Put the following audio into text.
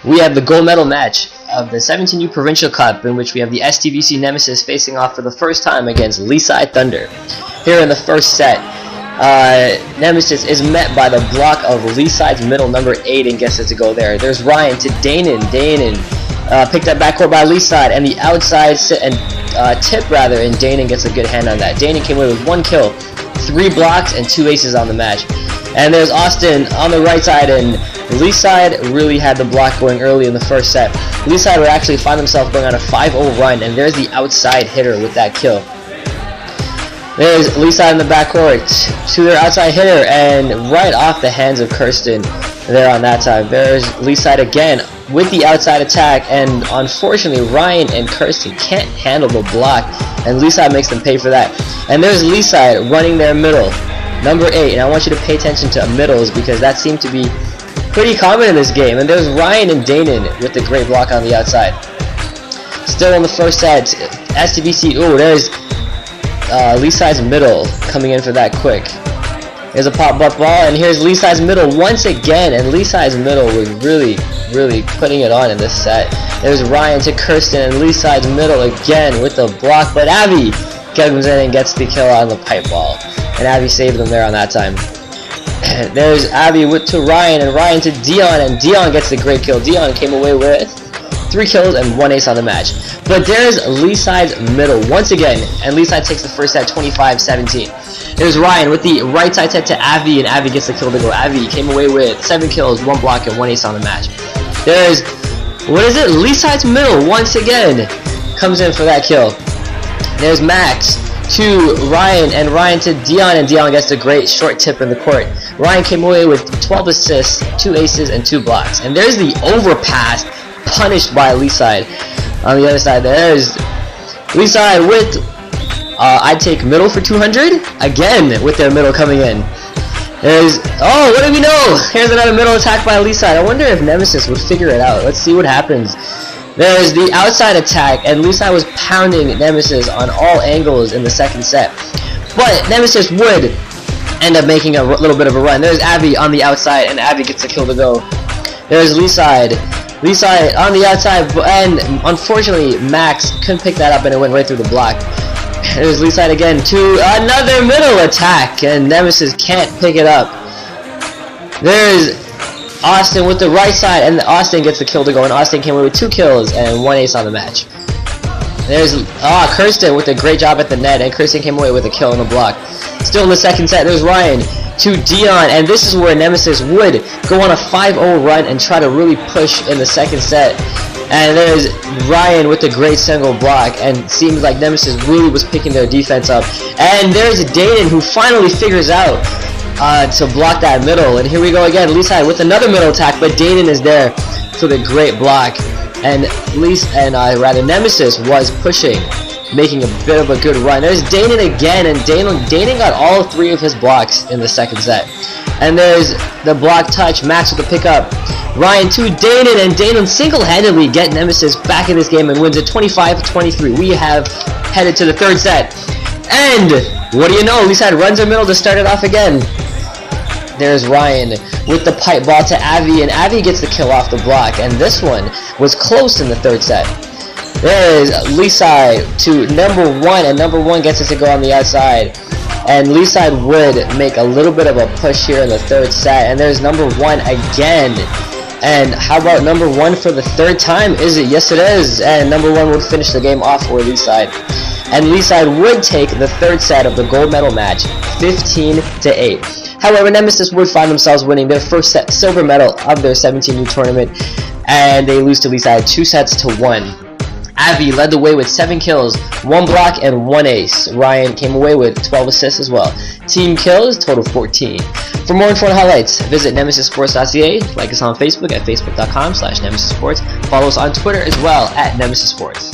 we have the gold medal match of the 17U Provincial Cup, in which we have the STVC Nemesis facing off for the first time against Leaside Thunder. Here in the first set, Nemesis is met by the block of Leaside's middle, number 8, and gets it to go there. There's Ryan to Danon. Danon picked up backcourt by Leaside, and the outside tip rather, and Danon gets a good hand on that. Danon came away with 1 kill, 3 blocks, and 2 aces on the match. And there's Austin on the right side, and Leaside really had the block going early in the first set. Leaside would actually find themselves going on a 5-0 run, and there's the outside hitter with that kill. There's Leaside in the backcourt to their outside hitter, and right off the hands of Kirsten there on that time. There's Leaside again with the outside attack, and unfortunately Ryan and Kirsten can't handle the block, and Leaside makes them pay for that. And there's Leaside running their middle, number 8, and I want you to pay attention to middles because that seemed to be pretty common in this game. And there's Ryan and Danon with the great block on the outside. Still in the first set, STVC, there's Leaside's middle coming in for that quick. There's a pop-up ball, and here's Leaside's middle once again, and Leaside's middle was really putting it on in this set. There's Ryan to Kirsten, and Leaside's middle again with the block, but Abby comes in and gets the kill on the pipe ball, and Abby saved them there on that time. There's Abby to Ryan, and Ryan to Dion, and Dion gets the great kill. Dion came away with 3 kills and 1 ace on the match. But there's Leaside's middle once again, and Leaside takes the first set 25-17. There's Ryan with the right side set to Avi, and Avi gets the kill to go. Avi came away with 7 kills, 1 block, and 1 ace on the match. There's, Leaside's middle once again comes in for that kill. There's Max to Ryan, and Ryan to Dion, and Dion gets a great short tip in the court. Ryan came away with 12 assists, 2 aces, and 2 blocks. And there's the overpass punished by Leaside. On the other side, there's Leaside with I'd take middle for 200 again with their middle coming in. There's what do we know? Here's another middle attack by Leaside. I wonder if Nemesis would figure it out. Let's see what happens. There's the outside attack, and Leaside was pounding Nemesis on all angles in the second set. But Nemesis would end up making a little bit of a run. There's Abby on the outside, and Abby gets the kill to go. There's Leaside on the outside, and unfortunately Max couldn't pick that up, and it went right through the block. There's Leaside again to another middle attack, and Nemesis can't pick it up. There's Austin with the right side, and Austin gets the kill to go, and Austin came away with 2 kills and 1 ace on the match. There's Kirsten with a great job at the net, and Kirsten came away with a kill and a block. Still in the second set, there's Ryan to Dion, and this is where Nemesis would go on a 5-0 run and try to really push in the second set. And there's Ryan with the great single block, and it seems like Nemesis really was picking their defense up. And there's Danon, who finally figures out to block that middle, and here we go again. Leaside with another middle attack, but Danon is there for the great block, and Nemesis was pushing, making a bit of a good run. There's Danon again, and Danon got all 3 of his blocks in the second set. And there's the block touch, Max with the pickup. Ryan to Danon, and Danon single-handedly get Nemesis back in this game and wins it 25-23. We have headed to the third set, and what do you know? Leaside runs their middle to start it off again. There's Ryan with the pipe ball to Avi, and Avi gets the kill off the block, and this one was close in the third set. There's Leaside to number 1, and number 1 gets it to go on the outside. And Leaside would make a little bit of a push here in the third set, and there's number 1 again. And how about number 1 for the third time? Is it? Yes, it is. And number 1 would finish the game off for Leaside. And Leaside would take the third set of the gold medal match, 15-8. However, Nemesis would find themselves winning their first set silver medal of their 17U tournament, and they lose to Leaside 2-1. Avi led the way with 7 kills, 1 block, and 1 ace. Ryan came away with 12 assists as well. Team kills total 14. For more info and highlights, visit nemesissports.ca. Like us on Facebook at facebook.com/nemesissports. Follow us on Twitter as well at nemesissports.